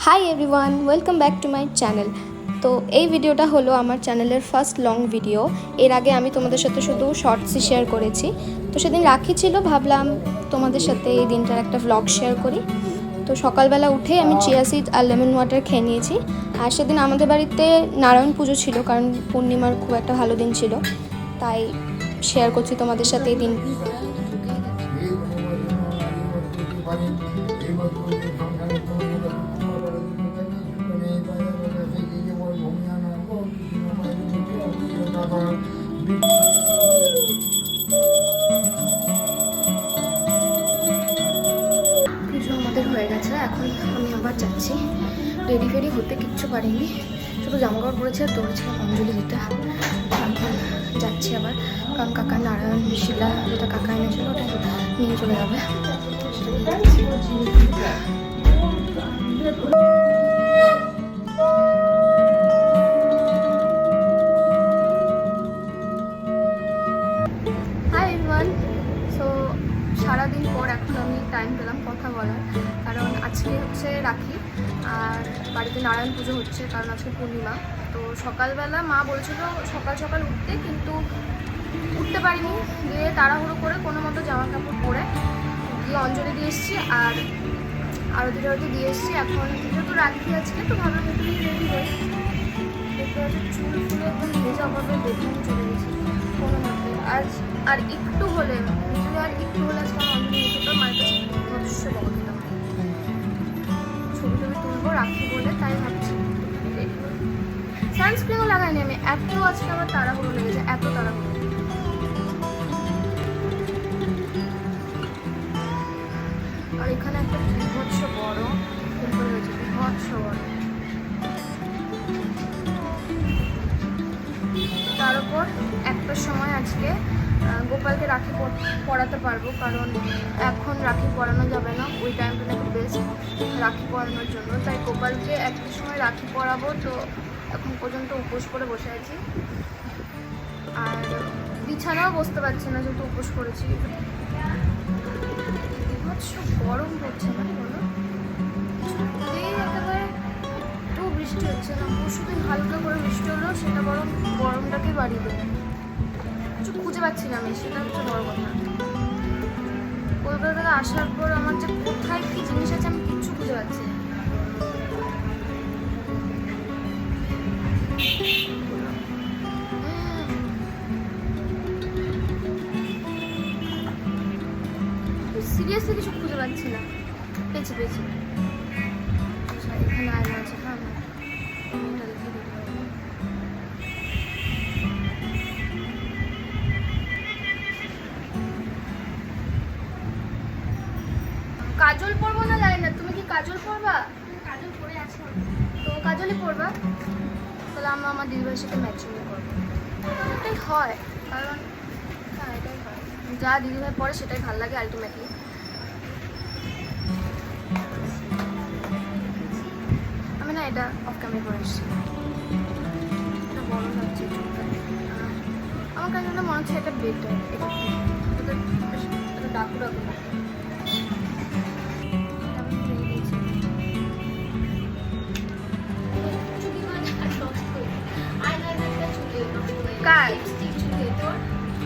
Hi everyone, welcome back to my channel. তো এই ভিডিওটা হলো আমার চ্যানেলের ফার্স্ট লং ভিডিও। এর আগে আমি তোমাদের সাথে শুধু শর্টসই শেয়ার করেছি। তো সেদিন রাখি ছিল, ভাবলাম তোমাদের সাথে এই দিনটার একটা ভ্লগ শেয়ার করি। তো সকালবেলা উঠে আমি চিয়া সিড আর লেমন ওয়াটার খেয়ে নিয়েছি। আর সেদিন আমাদের বাড়িতে নারায়ণ পুজো ছিল, কারণ পূর্ণিমার খুব একটা ভালো দিন ছিল, তাই শেয়ার করছি তোমাদের সাথে এই দিন। পুজো আমাদের হয়ে গেছে, এখন আমি আবার যাচ্ছি। রেডি ফেডি হতে কিচ্ছু পারিনি, শুধু জামাকাপড় পরেছি আর দৌড়েছিলাম অঞ্জলি দিতে। এখন যাচ্ছি আবার, কারণ কাকা নারায়ণ শিলা যেটা কাকা এনেছিল ওটা নিয়ে চলে যাবে। Hi everyone. সো সারাদিন পর এখন আমি টাইম পেলাম কথা বলার, কারণ আজকে হচ্ছে রাখি আর বাড়িতে নারায়ণ পুজো হচ্ছে, কারণ আজকে পূর্ণিমা। তো সকালবেলা মা বলছিল সকাল সকাল উঠতে, কিন্তু উঠতে পারিনি, গিয়ে তাড়াহুড়ো করে কোনো মতো জামা কাপড় পরে গিয়ে অঞ্জলি দিয়ে এসেছি আর আরতি দিয়ে এসেছি। এখন যেহেতু রাখি আজকে, তো ভাবলাম একটু রেডি হই। দেখতে পাচ্ছি চুল ফুলে একদম ভেজা অভাবে বেডরুমে চলে গেছি কোনো মতে। আর একটু হলে আজকে অঞ্জলি নিতে মায়ের কাছে অবশ্যই বকা দিতাম। ছবি তুলবো রাখি বলে, তাই ভাবছি সানস্ক্রিনও লাগাইনি আমি। এত আজকে আমার তাড়াহুড়ো লেগেছে, এত তাড়াহুড়ো। আর এখানে একটা বিভৎস বড় পিম্পল হয়েছে, বিভৎস বড়। তার উপর একটার সময় আজকে গোপালকে রাখি পরাতে পারবো, কারণ এখন রাখি পরানো যাবে না, ওই টাইমটা নাকি বেস্ট রাখি পরানোর জন্য। তাই গোপালকে একটার সময় রাখি পরাবো। তো এখন পর্যন্ত উপোস করে বসে আছি, আর বিছানাও বসতে পারছি না যেহেতু উপোস করেছি। গরম পড়ছে না বলো, একেবারে তো বৃষ্টি হচ্ছে না। পরশুদিন হালকা করে বৃষ্টি হলো, সেটা বরং গরমটাকে বাড়িয়ে দেবে। কিছু খুঁজে পাচ্ছি না আমি, সেটা হচ্ছে বড় কথা। কলকাতা থেকে আসার পর আমার যে কোথায় কি জিনিস আছে আমি কিচ্ছু খুঁজে পাচ্ছি না। সিরিয়াসলি কিছু খুঁজে পাচ্ছি না। পেয়েছি এখানে আয়না আছে। হ্যাঁ কাজল পরবো না জানি না, তুমি কি কাজল পরবা? কাজল পরে আছো তো কাজলই পরবা, তাহলে আমরা আমার দিদিভাইয়ের সাথে ম্যাচিং করবো। এটাই হয়, কারণ হ্যাঁ এটাই হয়, যা দিদিভাই পরে সেটাই ভালো লাগে আলটিমেটলি। আমি না এটা অফ ক্যামেরা করে এসেছি, এটা বড় লাগছে আমার কাছে, মনে হচ্ছে এটা বেটার। এটা ডাকু ডাকু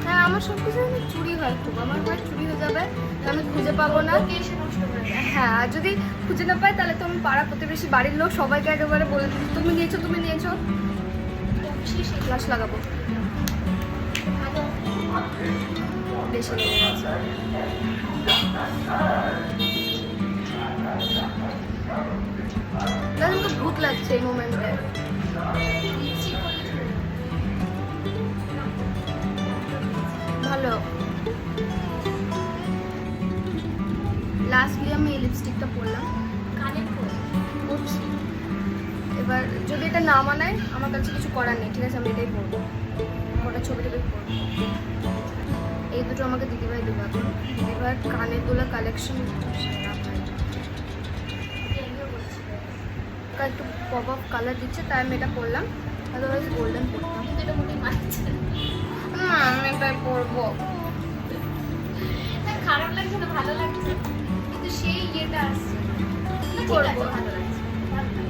হ্যাঁ, আমার সব কিছু চুরি হয়, খুব আমার হয় চুরি হয়ে যাবে, আমি খুঁজে পাবো না। হ্যাঁ, আর যদি খুঁজে না পাই তাহলে তো আমি পাড়া প্রতিবেশী বাড়ির লোক সবাইকে একেবারে বলে দিই তুমি নিয়েছো ক্লাস লাগাবো। বেশি লেগে গেছে। আমাকে ভূত লাগছে এই মোমেন্টে। ভালো, লাস্টলি আমি এই লিপস্টিকটা পরলাম, কানে পরছি। এবার যদি এটা না মানায় আমার কাছে কিছু করার নেই, ঠিক আছে, আমি এটাই পরবো। ওটা ছবি টবি পরবো। এই দুটো আমাকে দিদিভাই দেবো। এখন দিদিভাইয়ের কানের দুলা কালেকশন একটু পপ আপ কালার দিচ্ছে, তাই আমি এটা পরলাম। আদারওয়াইজ গোল্ডেন পরতাম, কিন্তু এটা মোটেই মানছে না। আমি এটাই পরবো। খারাপ লাগছে না, ভালো লাগছে, কিন্তু সেই ইয়েটা আসছে, ভালো লাগছে।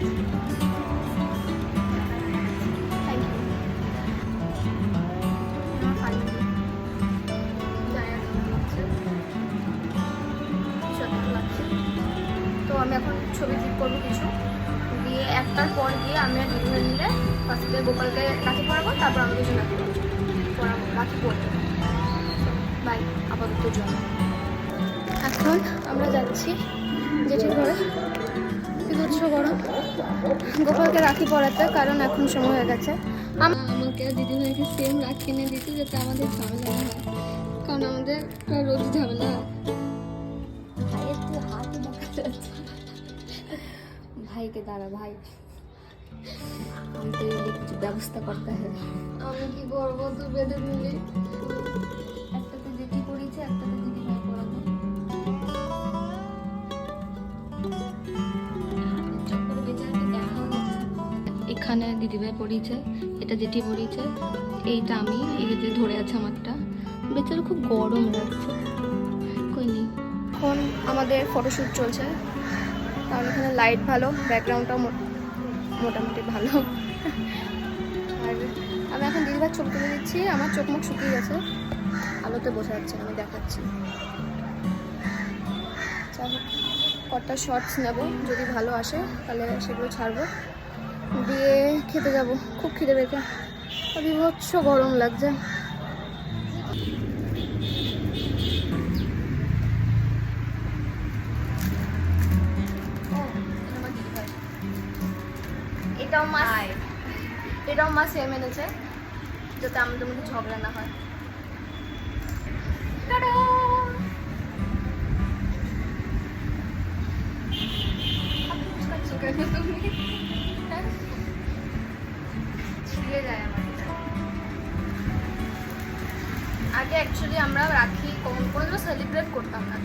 করবো কিছু, দিয়ে একটার পর গিয়ে আমি আর দিদিভাই মিলে ফার্স্টে গোপালকে রাখি পরাবো, তারপর আমি কিছু রাখি পরবো। বাই আপাতত জন্য। এখন আমরা যাচ্ছি জেঠির ঘরে, বিভৎস গরম, গোপালকে রাখি পরাতে, কারণ এখন সময় হয়ে গেছে। আমাকে দিদিভাইকে সেম রাখি এনে দিতে, যাতে আমাদের ঝামেলা না হয়, কারণ আমাদের রোজ ঝামেলা হয়। ভাইয়ের তো হাত দেখা যাচ্ছে, ভাইকে দাঁড়া ভাই, আমাকে কিছু ব্যবস্থা করতে হবে। আমি কি করবো, তুই বেঁধে নিলি, একটাতে জেঠি পড়িয়েছে, একটাতে দিদিভাই পড়াবো। এখানে দিদিভাই পড়িয়েছে, এটা জেঠি পড়িয়েছে, এইটা আমি, এই যে ধরে আছে আমারটা। বেচারা খুব গরম লাগছে, কই নেই। এখন আমাদের ফটোশ্যুট চলছে, কারণ এখানে লাইট ভালো, ব্যাকগ্রাউন্ডটাও মোটামুটি ভালো। আর আমি এখন দিদিভাই ছবি তুলে দিচ্ছি, আমার চোখ মুখ শুকিয়ে গেছে, আলোতে বোঝা যাচ্ছে, আমি দেখাচ্ছি। কটা শর্টস নেব, যদি ভালো আসে তাহলে সেগুলো ছাড়বো, দিয়ে খেতে যাব। খুব খিদে পেয়েছে, বিভৎস গরম লাগছে। এটাও মা সেম এনেছে, যাতে আমাদের মধ্যে ঝগড়া না হয়। আগে অ্যাকচুয়ালি আমরা রাখি কোনোদিনও সেলিব্রেট করতাম না।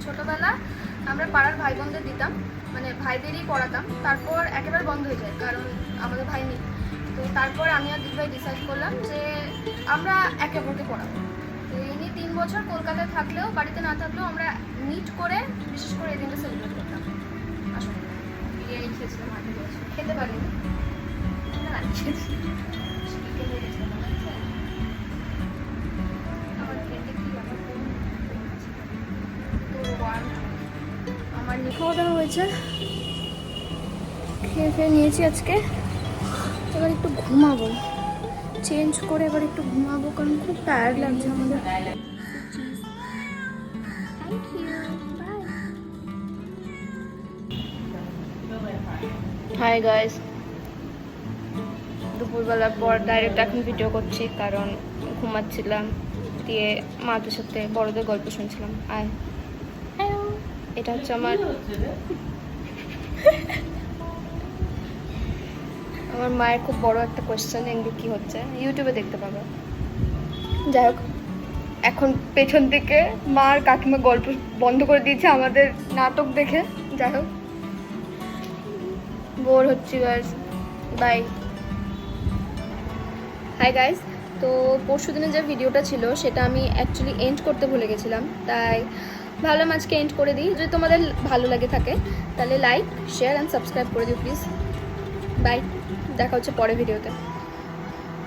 ছোটবেলা আমরা পাড়ার ভাই বোনদের দিতাম, মানে ভাইদেরই পড়াতাম। তারপর একেবারে বন্ধ হয়ে যায়, কারণ আমাদের ভাই নেই। তো তারপর আমি আর দিদিভাই ডিসাইড করলাম যে আমরা একে অপরকে পড়াবো। তো এই নিয়ে 3 বছর কলকাতায় থাকলেও, বাড়িতে না থাকলেও আমরা মিট করে বিশেষ করে এই দিনটা সেলিব্রেট করতাম। আসলে বিরিয়ানি খেয়েছিলাম, খেতে পারিনি, খেয়েছি। আমার খাওয়া দাওয়া হয়েছে, খেয়ে নিয়েছি আজকে। এবার একটু ঘুমাবো, চেঞ্জ করে এবার একটু ঘুমাবো, কারণ খুব টায়ার্ড লাগছে আমাদের। হাই গাইস, দুপুরবেলার পর ডাইরেক্ট এখন ভিডিও করছি, কারণ ঘুমাচ্ছিলাম, দিয়ে মাদের সাথে বড়দের গল্প শুনছিলাম। আয়, এটা হচ্ছে আমার মায়ের খুব বড় একটা কোয়েশ্চেন, এগুলো কি হচ্ছে ইউটিউবে দেখতে পাবে। যাই হোক, এখন পেছন থেকে মা আর কাকিমা গল্প বন্ধ করে দিয়েছে আমাদের নাটক দেখে। যাই হোক, বোর হচ্ছি গাইস, বাই। হাই গাইস, তো পরশু দিনে যে ভিডিওটা ছিল সেটা আমি অ্যাকচুয়ালি এন্ড করতে ভুলে গেছিলাম, তাই ভাবলাম আজকে এন্ড করে দিই। যদি তোমাদের ভালো লাগে থাকে তাহলে লাইক, শেয়ার অ্যান্ড সাবস্ক্রাইব করে দিও প্লিজ। বাই, দেখা হচ্ছে পরের ভিডিওতে।